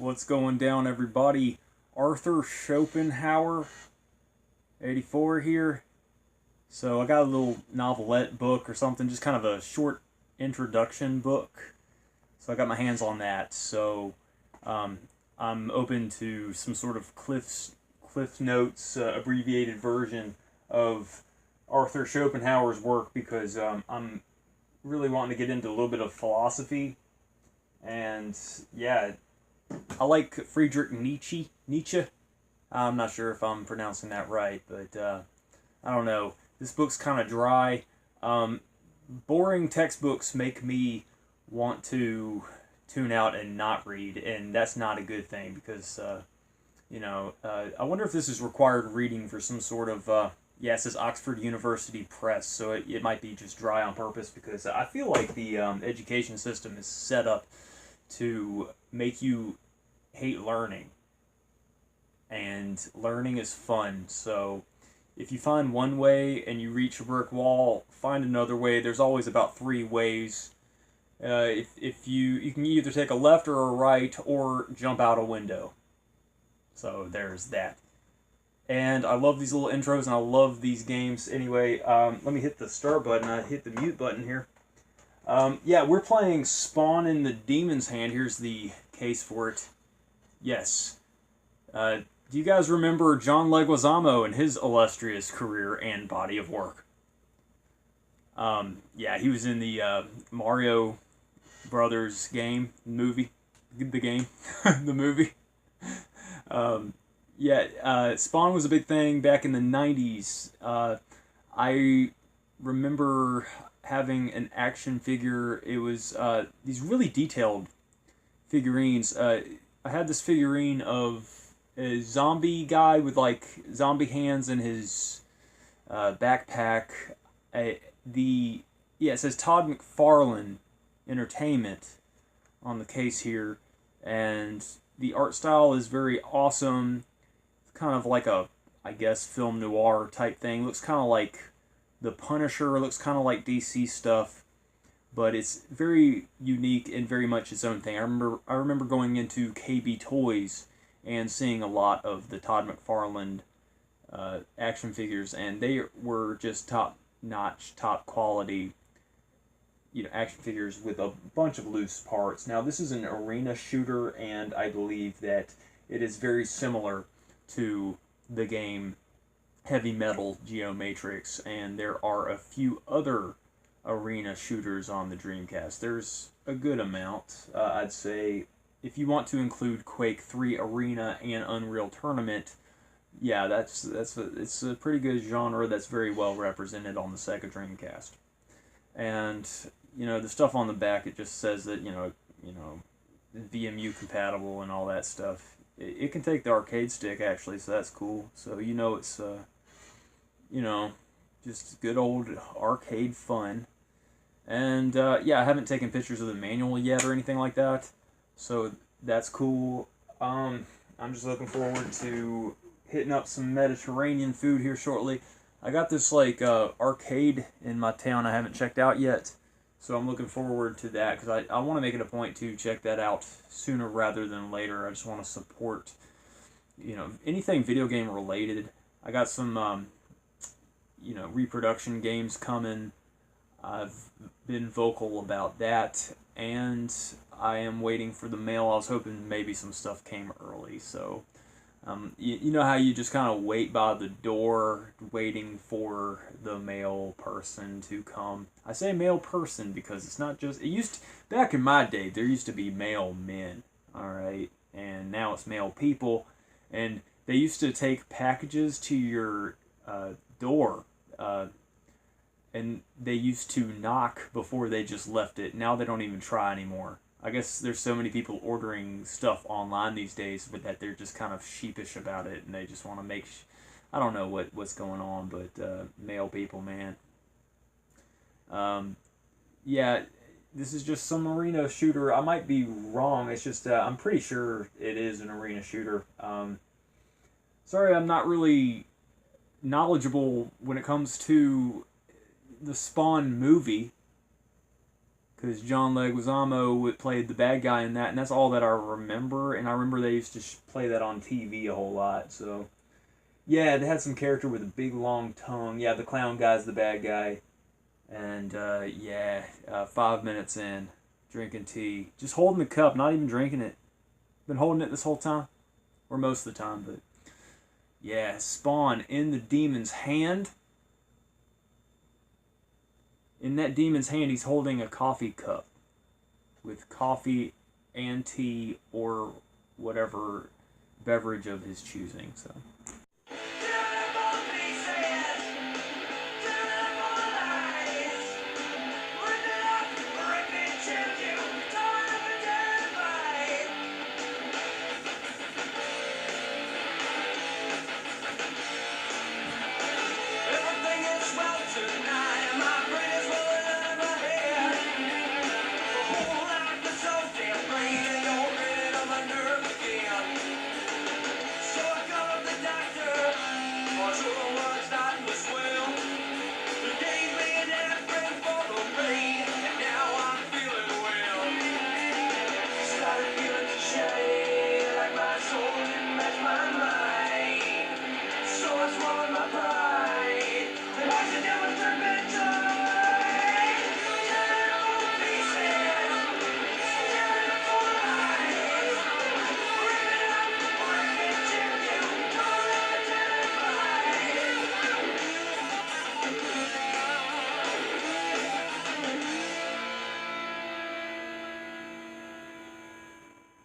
What's going down, everybody? Arthur Schopenhauer, 84 here. So I got a little novelette book or something, just kind of a short introduction book. So I got my hands on that. So um, I'm open to some sort of Cliff Notes abbreviated version of Arthur Schopenhauer's work because I'm really wanting to get into a little bit of philosophy. And yeah, I like Friedrich Nietzsche. I'm not sure if I'm pronouncing that right, but I don't know. This book's kind of dry. Boring textbooks make me want to tune out and not read, and that's not a good thing because, I wonder if this is required reading for some sort of, it says Oxford University Press, so it might be just dry on purpose because I feel like the education system is set up to make you hate learning. And learning is fun, so if you find one way and you reach a brick wall, find another way. There's always about three ways. If you can either take a left or a right or jump out a window. So there's that. And I love these little intros and I love these games. Anyway, let me hit the start button. I hit the mute button here. We're playing Spawn in the Demon's Hand. Here's the case for it. Yes. Do you guys remember John Leguizamo and his illustrious career and body of work? He was in the Mario Brothers game, movie. The game. The movie. Spawn was a big thing back in the 90s. I remember having an action figure. It was these really detailed figurines. I had this figurine of a zombie guy with like zombie hands in his backpack. It says Todd McFarlane Entertainment on the case here, and the art style is very awesome. It's kind of like a, I guess, film noir type thing. Looks kind of like The Punisher. Looks kind of like DC stuff, but it's very unique and very much its own thing. I remember going into KB Toys and seeing a lot of the Todd McFarlane action figures, and they were just top-notch, top quality, action figures with a bunch of loose parts. Now, this is an arena shooter, and I believe that it is very similar to the game Heavy Metal Geomatrix, and there are a few other arena shooters on the Dreamcast. There's a good amount, I'd say. If you want to include Quake 3 Arena and Unreal Tournament, it's a pretty good genre that's very well represented on the Sega Dreamcast. And the stuff on the back, it just says that VMU compatible and all that stuff. It can take the arcade stick actually, so that's cool. So it's just good old arcade fun. And I haven't taken pictures of the manual yet or anything like that. So that's cool. I'm just looking forward to hitting up some Mediterranean food here shortly. I got this arcade in my town I haven't checked out yet. So I'm looking forward to that because I want to make it a point to check that out sooner rather than later. I just want to support, anything video game related. I got some, reproduction games coming. I've been vocal about that, and I am waiting for the mail. I was hoping maybe some stuff came early, so you know how you just kind of wait by the door waiting for the mail person to come. I say mail person because it's not just, back in my day, there used to be mail men, alright, and now it's mail people, and they used to take packages to your door, and they used to knock before they just left it. Now they don't even try anymore. I guess there's so many people ordering stuff online these days, but that they're just kind of sheepish about it, and they just want to make. I don't know what's going on, but mail people, man. This is just some arena shooter. I might be wrong. It's just I'm pretty sure it is an arena shooter. Sorry, I'm not really knowledgeable when it comes to the Spawn movie, because John Leguizamo played the bad guy in that, and that's all that I remember. And I remember they used to play that on TV a whole lot. So yeah, they had some character with a big long tongue. Yeah, the clown guy's the bad guy. And 5 minutes in, drinking tea, just holding the cup, not even drinking it. Been holding it this whole time, or most of the time, but yeah, Spawn in the demon's hand. In that demon's hand, he's holding a coffee cup with coffee and tea or whatever beverage of his choosing. So.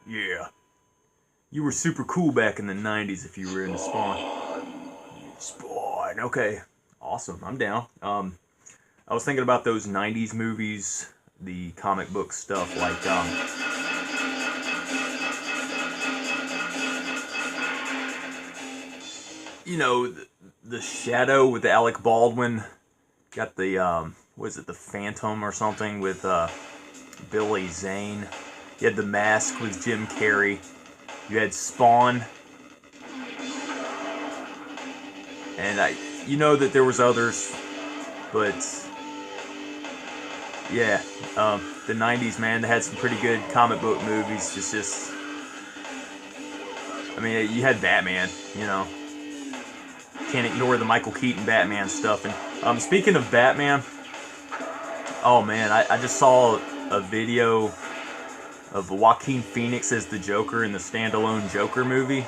Yeah. You were super cool back in the 90s if you were into Spawn. Spawn. Okay. Awesome. I'm down. I was thinking about those 90s movies, the comic book stuff, like, you know, the Shadow with Alec Baldwin. Got the, was it the Phantom or something with, Billy Zane. You had The Mask with Jim Carrey. You had Spawn. And you know that there was others, but yeah, the 90s, man, they had some pretty good comic book movies. Just, I mean, you had Batman, you know. Can't ignore the Michael Keaton Batman stuff. And speaking of Batman, oh man, I just saw a video of Joaquin Phoenix as the Joker in the standalone Joker movie.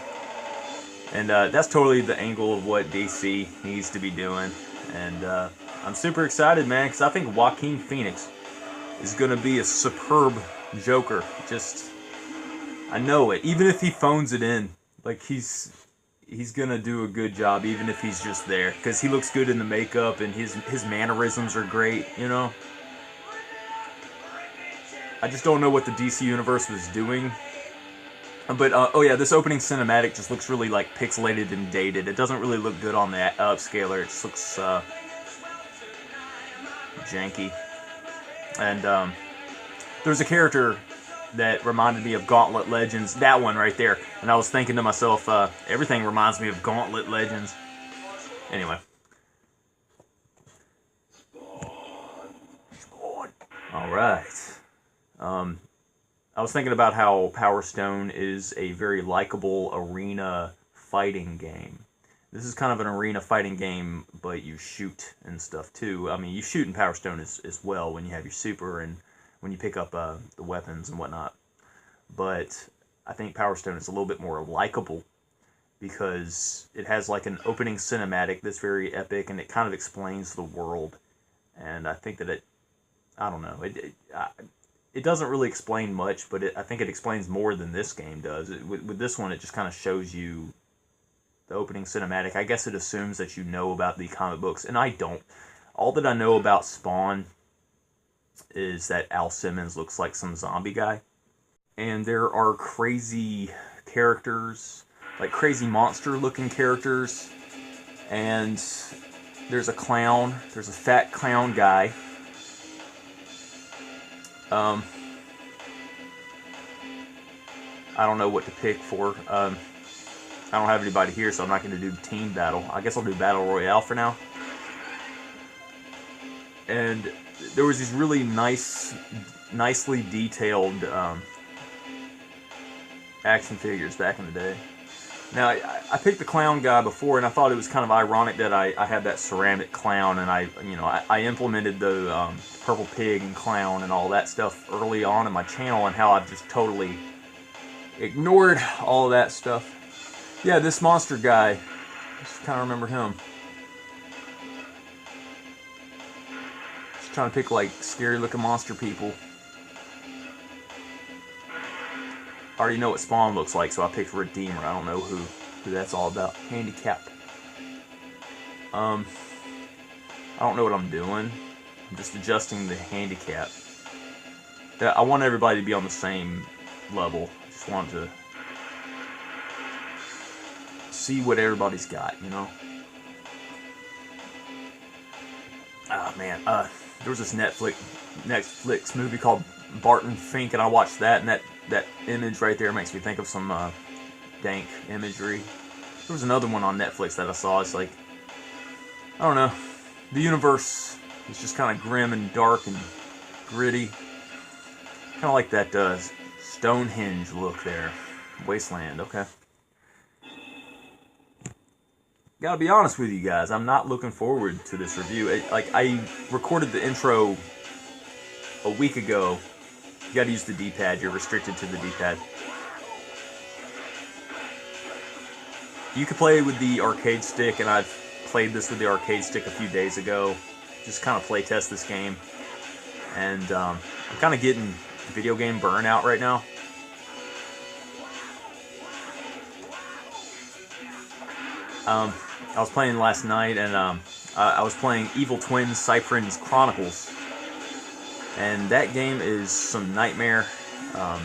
And that's totally the angle of what DC needs to be doing. And I'm super excited, man, because I think Joaquin Phoenix is going to be a superb Joker. Just, I know it. Even if he phones it in, like, he's going to do a good job, even if he's just there. Because he looks good in the makeup, and his mannerisms are great, you know? I just don't know what the DC Universe was doing. But, oh yeah, this opening cinematic just looks really, like, pixelated and dated. It doesn't really look good on the upscaler. It just looks, janky. And, there's a character that reminded me of Gauntlet Legends. That one right there. And I was thinking to myself, everything reminds me of Gauntlet Legends. Anyway. Alright. I was thinking about how Power Stone is a very likable arena fighting game. This is kind of an arena fighting game, but you shoot and stuff too. I mean, you shoot in Power Stone as well when you have your super and when you pick up the weapons and whatnot. But I think Power Stone is a little bit more likable because it has like an opening cinematic that's very epic and it kind of explains the world. And I think that I don't know, it doesn't really explain much, but I think it explains more than this game does. With this one, it just kind of shows you the opening cinematic. I guess it assumes that you know about the comic books, and I don't. All that I know about Spawn is that Al Simmons looks like some zombie guy. And there are crazy characters, like crazy monster-looking characters. And there's a clown. There's a fat clown guy. I don't know what to pick for. I don't have anybody here, so I'm not going to do team battle. I guess I'll do battle royale for now. And there was these really nicely detailed action figures back in the day. Now, I picked the clown guy before, and I thought it was kind of ironic that I had that ceramic clown, and I implemented the purple pig and clown and all that stuff early on in my channel, and how I've just totally ignored all of that stuff. Yeah, this monster guy, I just kind of remember him. Just trying to pick like scary looking monster people. I already know what Spawn looks like, so I picked Redeemer. I don't know who that's all about. Handicap. I don't know what I'm doing. I'm just adjusting the handicap. I want everybody to be on the same level. I just want to see what everybody's got, you know? Oh, man. There was this Netflix movie called Barton Fink, and I watched that, and that image right there makes me think of some dank imagery. There was another one on Netflix that I saw. It's like, I don't know, the universe is just kind of grim and dark and gritty. Kind of like that Stonehenge look there. Wasteland, okay. Gotta be honest with you guys, I'm not looking forward to this review. I recorded the intro a week ago. You gotta use the D-pad, you're restricted to the D-pad. You can play with the arcade stick, and I've played this with the arcade stick a few days ago. Just kind of play test this game. And I'm kind of getting video game burnout right now. I was playing last night, and I was playing Evil Twin Cyprin's Chronicles. And that game is some nightmare. Let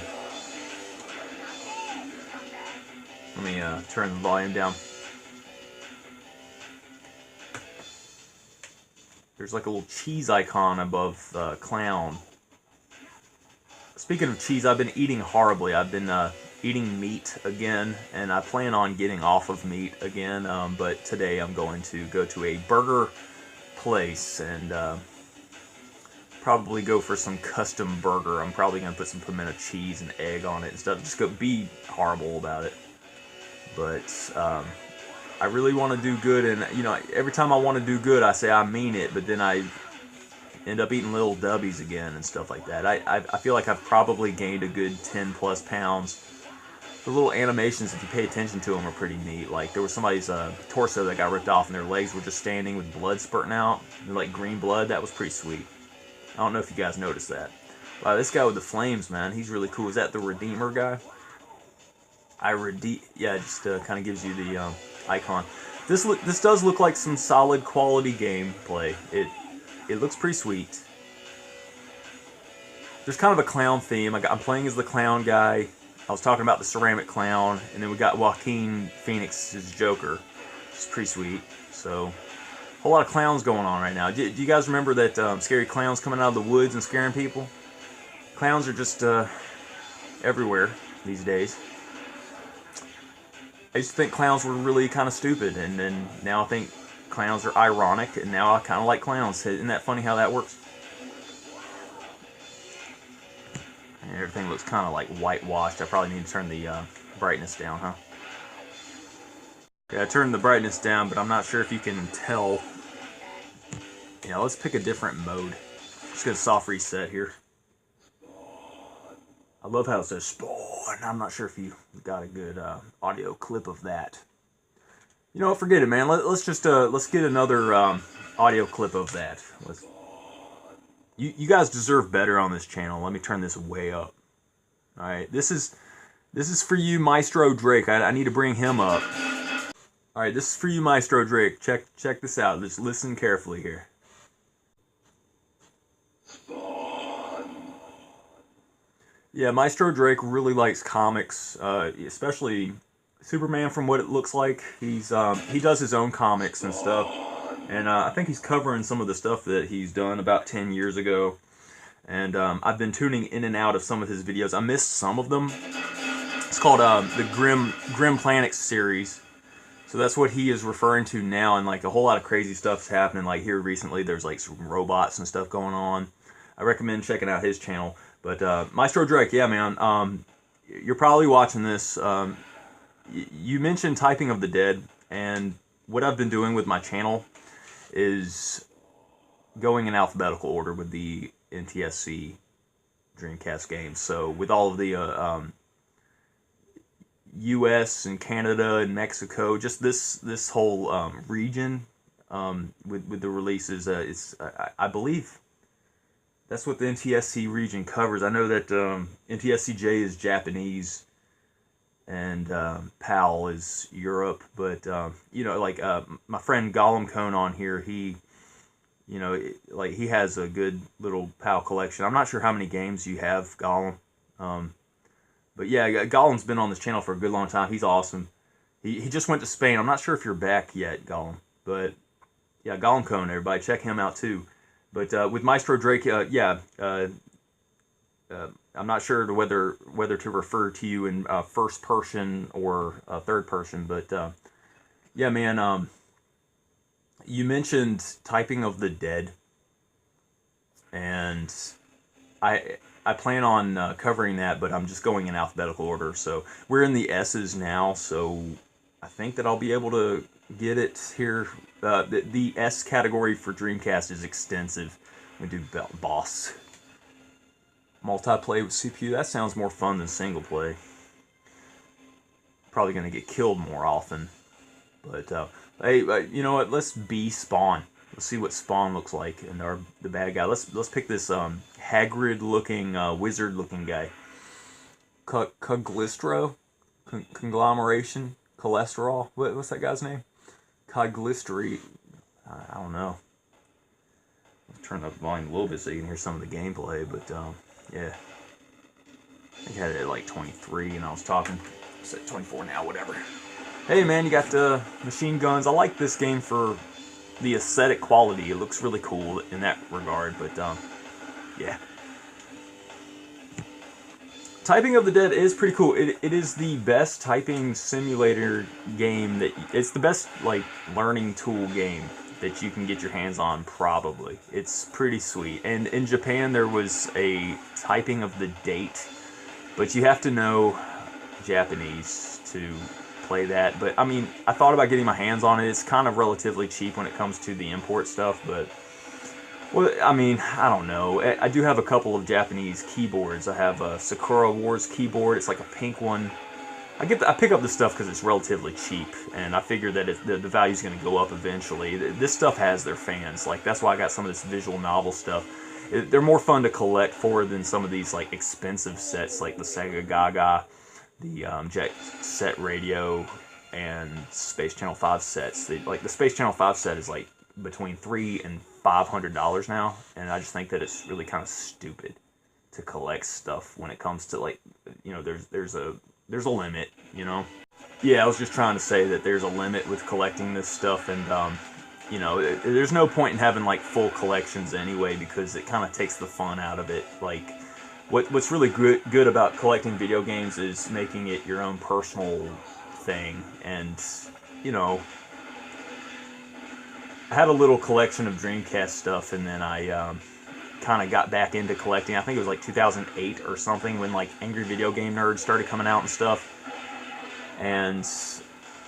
me turn the volume down. There's like a little cheese icon above clown. Speaking of cheese, I've been eating horribly. I've been eating meat again, and I plan on getting off of meat again. But today I'm going to go to a burger place and probably go for some custom burger. I'm probably going to put some pimento cheese and egg on it and stuff. Just go be horrible about it. But I really want to do good, and you know, every time I want to do good, I say I mean it, but then I end up eating little dubbies again and stuff like that. I feel like I've probably gained a good 10 plus pounds. The little animations, if you pay attention to them, are pretty neat. Like there was somebody's torso that got ripped off, and their legs were just standing with blood spurting out, like green blood. That was pretty sweet. I don't know if you guys noticed that. Wow, this guy with the flames, man, he's really cool. Is that the Redeemer guy? Yeah, it just kind of gives you the icon. This does look like some solid quality gameplay. It looks pretty sweet. There's kind of a clown theme. I'm playing as the clown guy. I was talking about the ceramic clown, and then we got Joaquin Phoenix's Joker, which is pretty sweet. So, a whole lot of clowns going on right now. Do you guys remember that scary clowns coming out of the woods and scaring people? Clowns are just everywhere these days. I used to think clowns were really kind of stupid, and then now I think clowns are ironic, and now I kind of like clowns. Isn't that funny how that works? And everything looks kind of like whitewashed. I probably need to turn the brightness down, huh? Yeah, I turned the brightness down, but I'm not sure if you can tell. Yeah, let's pick a different mode. Just get a soft reset here. I love how it says Spawn. I'm not sure if you got a good audio clip of that. You know what? Forget it, man. Let's just let's get another audio clip of that. You guys deserve better on this channel. Let me turn this way up. All right, this is for you, Maestro Drake. I need to bring him up. All right, this is for you, Maestro Drake. Check this out. Just listen carefully here. Yeah, Maestro Drake really likes comics, especially Superman. From what it looks like, he does his own comics and stuff, and I think he's covering some of the stuff that he's done about 10 years ago. And I've been tuning in and out of some of his videos. I missed some of them. It's called the Grim Planets series. So that's what he is referring to now, and like a whole lot of crazy stuff's happening. Like here recently, there's like some robots and stuff going on. I recommend checking out his channel. But Maestro Drake, yeah, man, you're probably watching this. You mentioned Typing of the Dead, and what I've been doing with my channel is going in alphabetical order with the NTSC Dreamcast games. So with all of the U.S. and Canada and Mexico, just this whole region with the releases, I believe that's what the NTSC region covers. I know that NTSCJ is Japanese and PAL is Europe, but you know, like my friend Gollum Cone on here, he, you know, like he has a good little PAL collection. I'm not sure how many games you have, Gollum. But yeah, Gollum's been on this channel for a good long time. He's awesome. He just went to Spain. I'm not sure if you're back yet, Gollum. But yeah, Gollum Cone, everybody, check him out too. But with Maestro Drake, yeah, I'm not sure whether to refer to you in first person or third person. But yeah, man, you mentioned Typing of the Dead, and I plan on covering that, but I'm just going in alphabetical order. So we're in the S's now, so I think that I'll be able to get it here. The S category for Dreamcast is extensive. We do boss. Multiplayer with CPU, that sounds more fun than single play. Probably going to get killed more often. But, hey, you know what, let's be Spawn. Let's see what Spawn looks like, and the bad guy. Let's pick this Hagrid-looking, wizard-looking guy. Coglistro? Conglomeration? Cholesterol? What's that guy's name? Coglistery. I don't know. Let's turn up the volume a little bit so you can hear some of the gameplay, but, yeah. I think I had it at like 23, and I was talking. It's at 24 now, whatever. Hey, man, you got machine guns. I like this game for the aesthetic quality. It looks really cool in that regard, but yeah. Typing of the Dead is pretty cool. It is the best typing simulator game it's the best like learning tool game that you can get your hands on, probably. It's pretty sweet. And in Japan there was a Typing of the Date, but you have to know Japanese to play that. But I mean, I thought about getting my hands on it. It's kind of relatively cheap when it comes to the import stuff, but well, I mean, I don't know. I do have a couple of Japanese keyboards. I have a Sakura Wars keyboard. It's like a pink one. I pick up this stuff because it's relatively cheap, and I figure that the value's going to go up eventually. This stuff has their fans. Like, that's why I got some of this visual novel stuff. They're more fun to collect for than some of these like expensive sets, like the Sega Gaga, the Jet Set Radio, and Space Channel 5 sets. Like the Space Channel 5 set is like between $300 and $500 now, and I just think that it's really kind of stupid to collect stuff when it comes to, like, you know, there's a limit, you know. Yeah, I was just trying to say that there's a limit with collecting this stuff, and you know, there's no point in having like full collections anyway, because it kind of takes the fun out of it. Like, what's really good about collecting video games is making it your own personal thing. And you know, I had a little collection of Dreamcast stuff, and then I kind of got back into collecting. I think it was like 2008 or something, when like Angry Video Game Nerd started coming out and stuff. And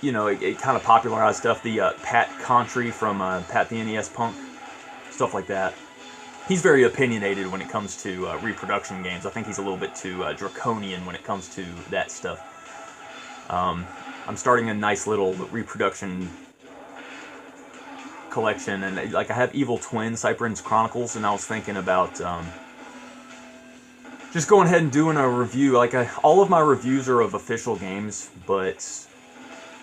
you know, it kind of popularized stuff. The Pat Contri from Pat the NES Punk, stuff like that. He's very opinionated when it comes to reproduction games. I think he's a little bit too draconian when it comes to that stuff. I'm starting a nice little reproduction collection, and like I have Evil Twin, Cyprin's Chronicles, and I was thinking about just going ahead and doing a review. Like, all of my reviews are of official games, but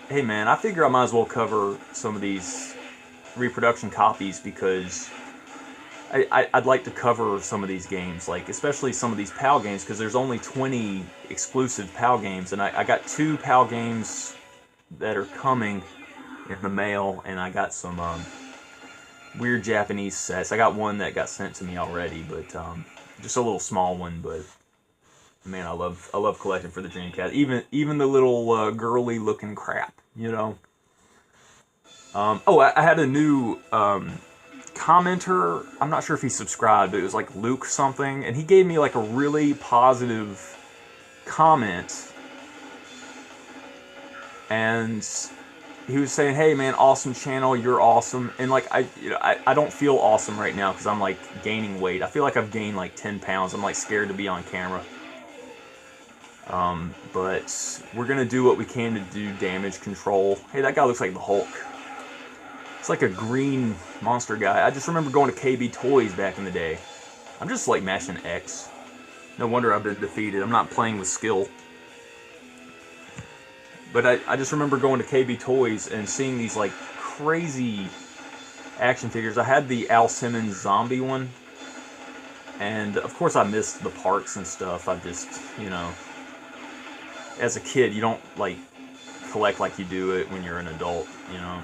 hey man, I figure I might as well cover some of these reproduction copies, because I'd like to cover some of these games, like especially some of these PAL games, because there's only 20 exclusive PAL games, and I got 2 PAL games that are coming in the mail, and I got some weird Japanese sets. I got one that got sent to me already, but just a little small one. But man, I love collecting for the Dreamcast. Even the little girly looking crap, you know. Oh, I had a new commenter. I'm not sure if he subscribed, but it was like Luke something, and he gave me like a really positive comment. And he was saying, "Hey man, awesome channel, you're awesome." And like I don't feel awesome right now because I'm like gaining weight. I feel like I've gained like 10 pounds. I'm like scared to be on camera. But we're gonna do what we can to do damage control. Hey, that guy looks like the Hulk. It's like a green monster guy. I just remember going to KB Toys back in the day. I'm just like mashing X. No wonder I've been defeated. I'm not playing with skill. But I just remember going to KB Toys and seeing these like crazy action figures. I had the Al Simmons zombie one. And of course I missed the parts and stuff. I just, you know, as a kid you don't like collect like you do it when you're an adult, you know.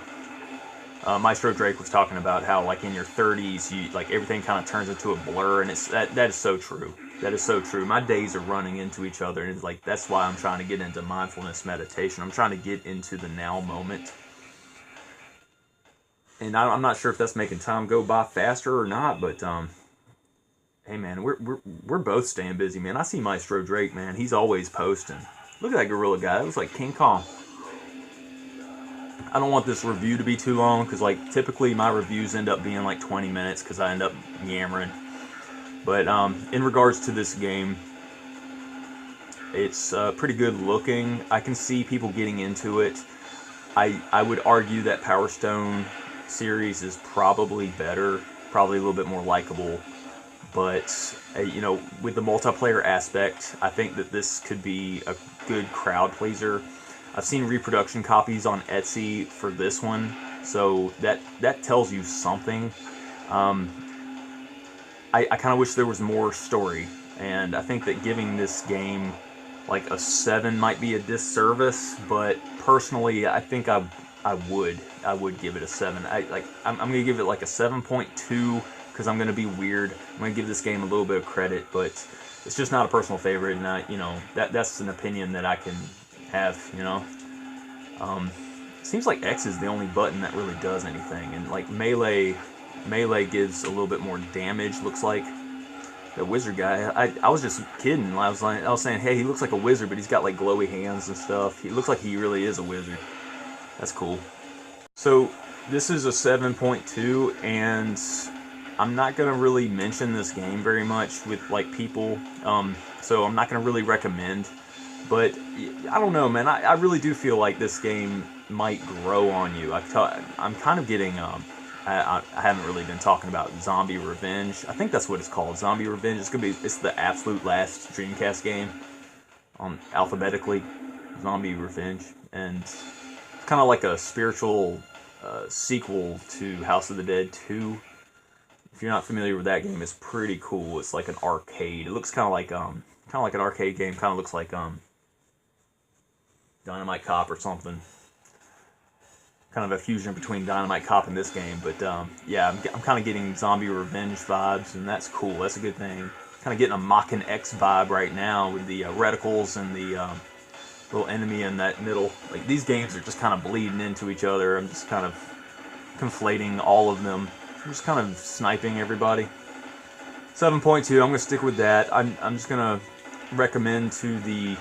Maestro Drake was talking about how like in your 30s you like everything kind of turns into a blur, and that is so true. That is so true. My days are running into each other, and it's like that's why I'm trying to get into mindfulness meditation. I'm trying to get into the now moment, and I'm not sure if that's making time go by faster or not. But hey man, we're both staying busy, man. I see Maestro Drake, man. He's always posting. Look at that gorilla guy. That looks like King Kong. I don't want this review to be too long because like typically my reviews end up being like 20 minutes because I end up yammering. But in regards to this game, it's pretty good looking. I can see people getting into it. I would argue that Power Stone series is probably better, probably a little bit more likable. But you know, with the multiplayer aspect, I think that this could be a good crowd pleaser. I've seen reproduction copies on Etsy for this one, so that tells you something. I kind of wish there was more story, and I think that giving this game like a 7 might be a disservice. But personally, I think I would give it a 7. I'm gonna give it like a 7.2 because I'm gonna be weird. I'm gonna give this game a little bit of credit, but it's just not a personal favorite, and you know that's an opinion that I can have, you know. Seems like X is the only button that really does anything, and like melee gives a little bit more damage. Looks like the wizard guy. I was just kidding. I was saying, hey, he looks like a wizard, but he's got like glowy hands and stuff. He looks like he really is a wizard. That's cool. So this is a 7.2, and I'm not gonna really mention this game very much with like people. So I'm not gonna really recommend. But I don't know, man. I really do feel like this game might grow on you. I'm kind of getting. I haven't really been talking about Zombie Revenge. I think that's what it's called, Zombie Revenge. It's the absolute last Dreamcast game, alphabetically, Zombie Revenge, and it's kind of like a spiritual sequel to House of the Dead 2. If you're not familiar with that game, it's pretty cool. It's like an arcade. It looks kind of like an arcade game. Kind of looks like Dynamite Cop or something. Kind of a fusion between Dynamite Cop and this game. But yeah, I'm kind of getting Zombie Revenge vibes, and that's cool. That's a good thing. Kind of getting a Mockin' X vibe right now with the reticles and the little enemy in that middle. Like these games are just kind of bleeding into each other. I'm just kind of conflating all of them. I'm just kind of sniping everybody. 7.2, I'm going to stick with that. I'm just going to recommend to the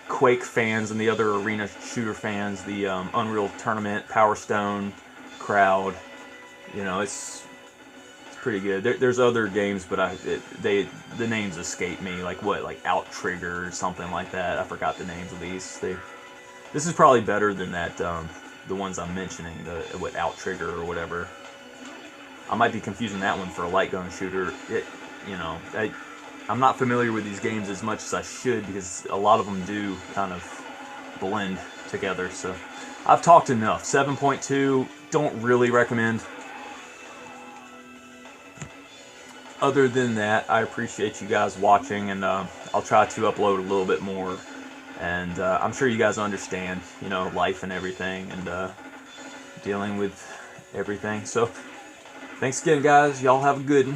Quake fans and the other arena shooter fans the Unreal Tournament, Power Stone crowd. You know, it's pretty good. There's other games, but the names escape me. Like Out Trigger or something like that. I forgot the names of these. This is probably better than that. The ones I'm mentioning, the Out Trigger or whatever. I might be confusing that one for a light gun shooter. I'm not familiar with these games as much as I should because a lot of them do kind of blend together. So I've talked enough. 7.2, don't really recommend. Other than that, I appreciate you guys watching, and I'll try to upload a little bit more. And I'm sure you guys understand, you know, life and everything, and dealing with everything. So thanks again, guys. Y'all have a good one.